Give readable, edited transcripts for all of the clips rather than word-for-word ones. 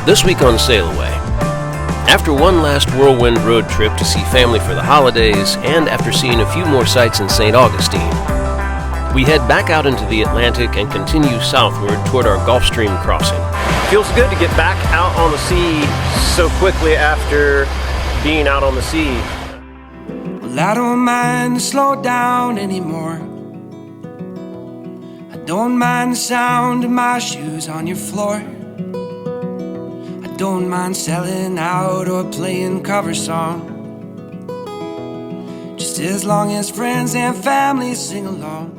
This week on SailAway. After one last whirlwind road trip to see family for the holidays, and after seeing a few more sights in St. Augustine, we head back out into the Atlantic and continue southward toward our Gulf Stream crossing. Feels good to get back out on the sea so quickly after being out on the sea. Well, I don't mind to slow down anymore. I don't mind the sound of my shoes on your floor. Don't mind selling out or playing cover song, just as long as friends and family sing along.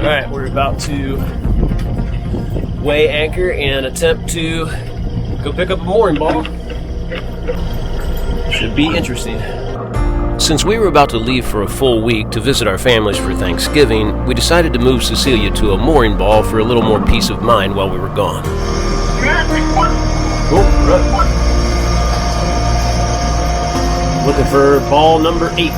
Alright, we're about to weigh anchor and attempt to go pick up a mooring ball. Should be interesting. Since we were about to leave for a full week to visit our families for Thanksgiving, we decided to move Cecilia to a mooring ball for a little more peace of mind while we were gone. Cool, right. Looking for ball number 8.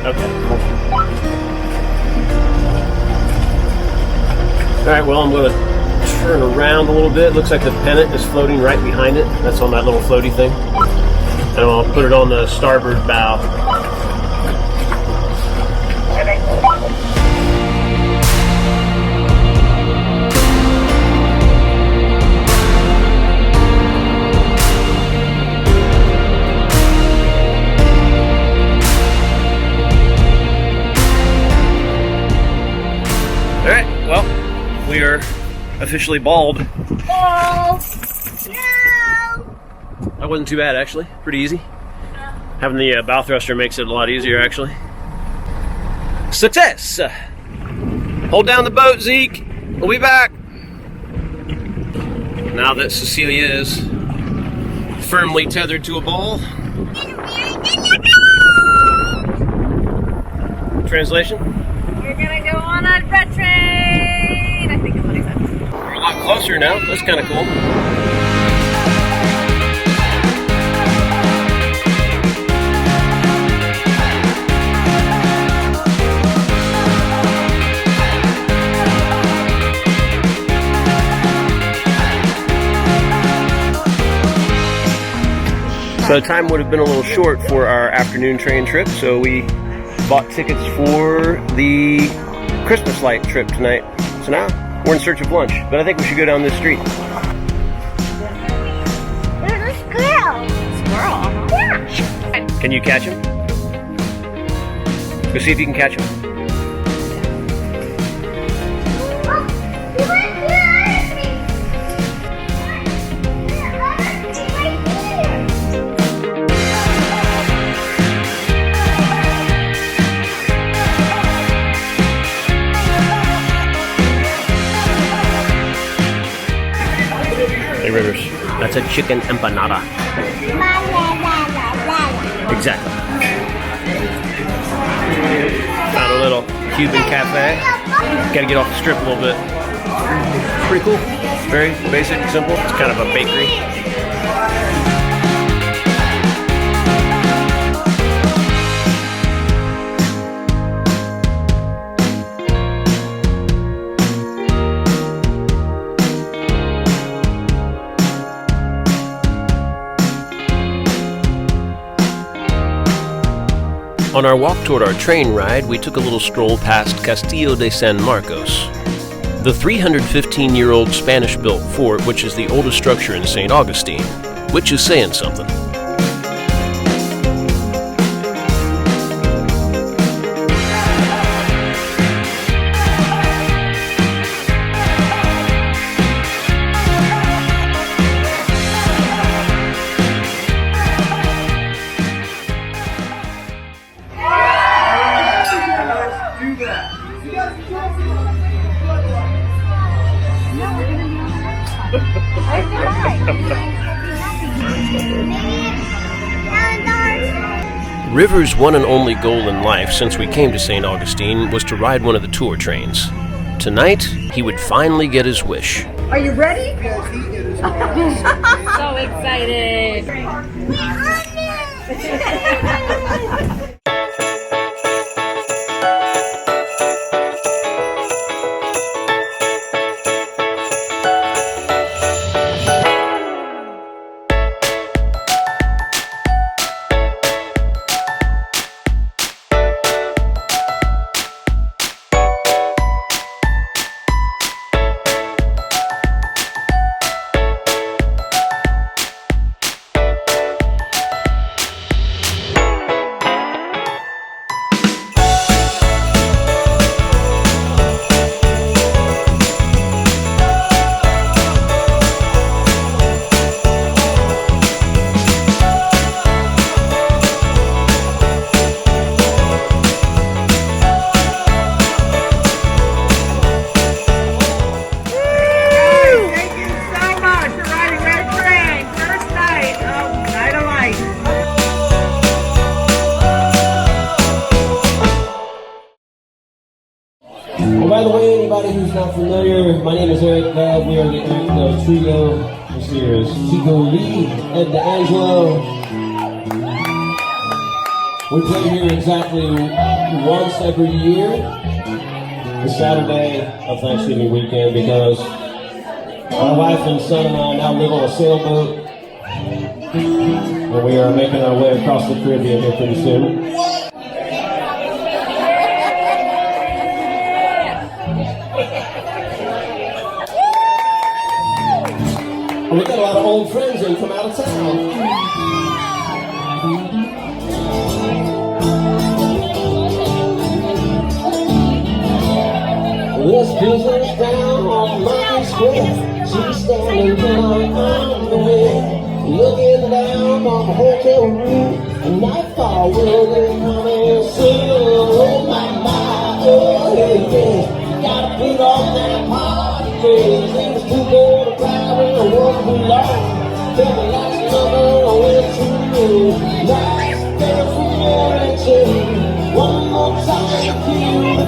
Okay, cool. Alright, well, I'm going to turn around a little bit. Looks like the pennant is floating right behind it. That's on that little floaty thing. And I'll put it on the starboard bow. Alright, well, we are officially bald. Oh, no! That wasn't too bad, actually. Pretty easy. Having the bow thruster makes it a lot easier, actually. Success! Hold down the boat, Zeke. We'll be back. Now that Cecilia is firmly tethered to a ball. Translation? You're gonna go on a red train! I think is what he said. We're a lot closer now. That's kind of cool. So the time would have been a little short for our afternoon train trip, so we bought tickets for the Christmas light trip tonight. So now we're in search of lunch, but I think we should go down this street. There's a squirrel. Squirrel? Yeah. Can you catch him? Go see if you can catch him. Hey Rivers, that's a chicken empanada. Exactly. Found a little Cuban cafe. Gotta get off the strip a little bit. Pretty cool. Very basic, simple. It's kind of a bakery. On our walk toward our train ride, we took a little stroll past Castillo de San Marcos, the 315-year-old Spanish-built fort which is the oldest structure in St. Augustine, which is saying something. River's one and only goal in life since we came to St. Augustine was to ride one of the tour trains. Tonight, he would finally get his wish. Are you ready? So excited. By the way, anybody who's not familiar, my name is Eric Bab. We are the Eric Trio. This here is Chico Lee, Ed D'Angelo. We play here exactly once every year, the Saturday of Thanksgiving weekend, because my wife and son and I now live on a sailboat, and we are making our way across the Caribbean here pretty soon. We got a lot of old friends in from out of town. This business down on my square. She's standing down on the way, looking down on the hotel room. And nightfall will be coming soon. Oh my, oh yeah. Gotta put on that party face. It's too good to cry. Won't be long. Tell the last number went to you. Last day from your action. One more time to feel the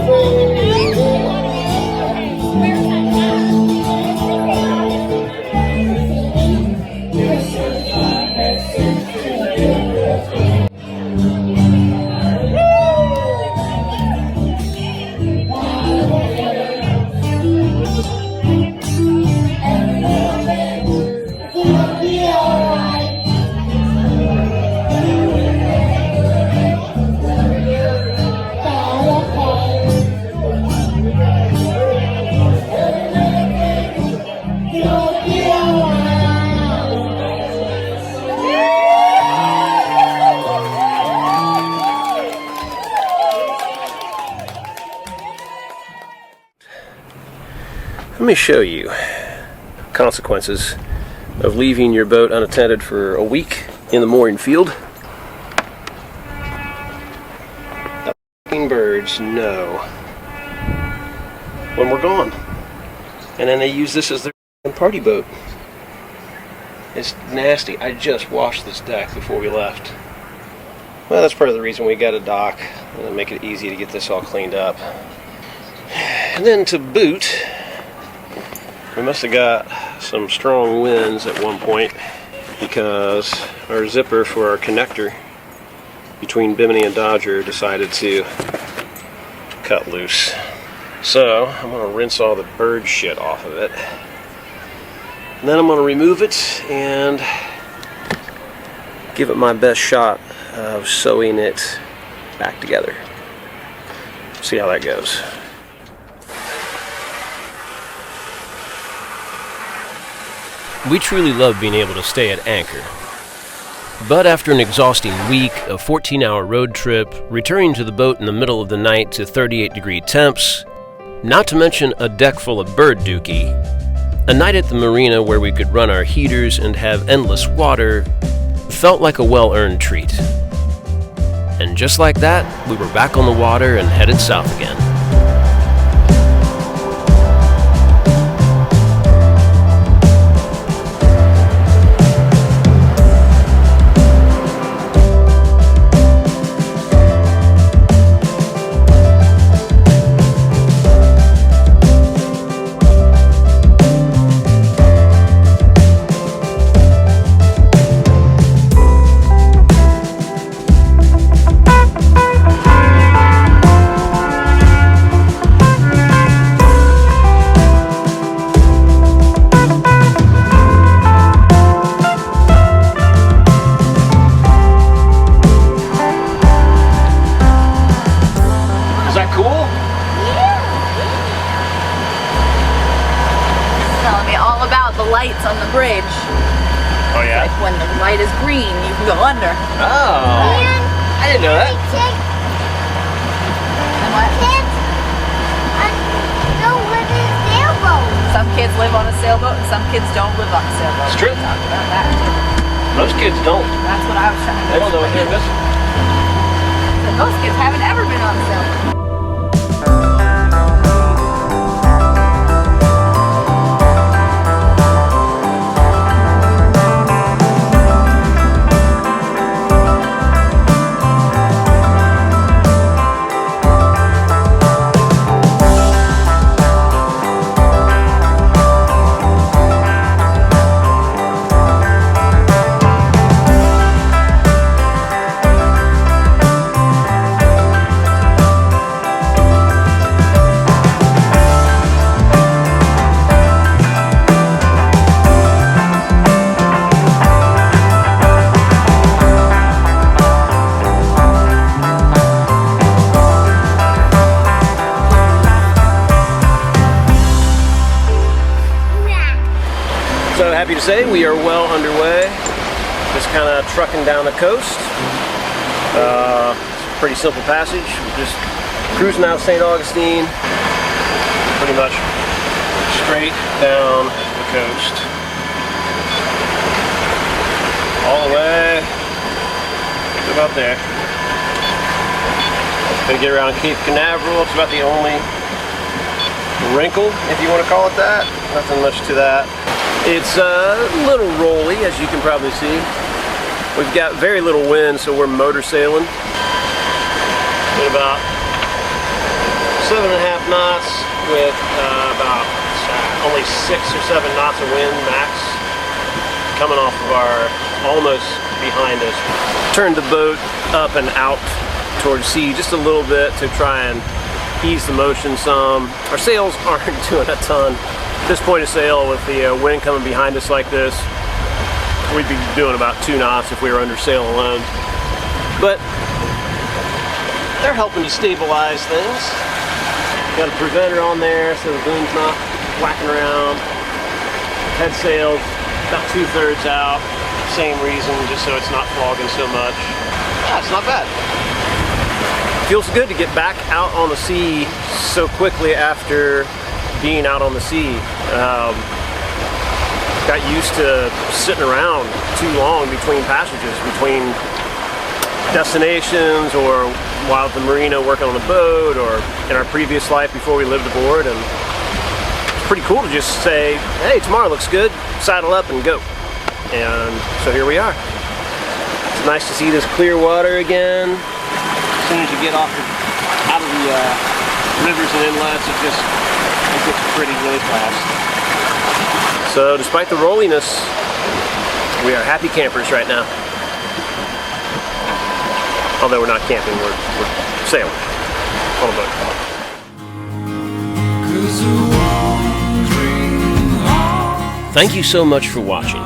Let me show you consequences of leaving your boat unattended for a week in the mooring field. The f***ing birds know when we're gone. And then they use this as their party boat. It's nasty. I just washed this deck before we left. Well, that's part of the reason we got a dock. It'll make it easy to get this all cleaned up. And then to boot, we must have got some strong winds at one point because our zipper for our connector between Bimini and Dodger decided to cut loose. So I'm going to rinse all the bird shit off of it. And then I'm going to remove it and give it my best shot of sewing it back together. See how that goes. We truly love being able to stay at anchor. But after an exhausting week, a 14-hour road trip, returning to the boat in the middle of the night to 38-degree temps, not to mention a deck full of bird dookie, a night at the marina where we could run our heaters and have endless water felt like a well-earned treat. And just like that, we were back on the water and headed south again. lights on the bridge. Oh yeah? Like when the light is green, you can go under. Oh. I didn't know that. And what? Some kids live on a sailboat and some kids don't live on a sailboat. It's true. We talked about that. Most kids don't. That's what I was trying to do. They don't know what they're missing. So most kids haven't ever been on a sailboat. So happy to say we are well underway. Just kind of trucking down the coast. It's a pretty simple passage. We're just cruising out of St. Augustine. Pretty much straight down the coast. All the way to about there. Gonna get around Cape Canaveral. It's about the only wrinkle, if you want to call it that. Nothing much to that. It's a little rolly, as you can probably see. We've got very little wind, so we're motor sailing at about 7.5 knots with about only 6 or 7 knots of wind max coming off of our almost behind us. Turned the boat up and out towards sea just a little bit to try and ease the motion some. Our sails aren't doing a ton. At this point of sail, with the wind coming behind us like this, we'd be doing about 2 knots if we were under sail alone. But they're helping to stabilize things. Got a preventer on there so the boom's not whacking around. Head sail's about 2/3 out. Same reason, just so it's not flogging so much. Yeah, it's not bad. Feels good to get back out on the sea so quickly after being out on the sea. Got used to sitting around too long between passages, between destinations, or while at the marina working on the boat, or in our previous life before we lived aboard. And it's pretty cool to just say, hey, tomorrow looks good, saddle up and go. And so here we are. It's nice to see this clear water again. As soon as you get out of the rivers and inlets, it gets pretty really fast. So despite the rolliness, we are happy campers right now. Although we're not camping, we're sailing on a boat. Thank you so much for watching.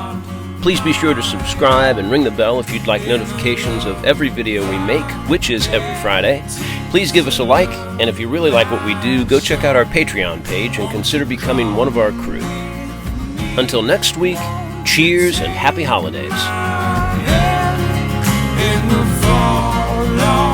Please be sure to subscribe and ring the bell if you'd like notifications of every video we make, which is every Friday. Please give us a like, and if you really like what we do, go check out our Patreon page and consider becoming one of our crew. Until next week, cheers and happy holidays. In the fall.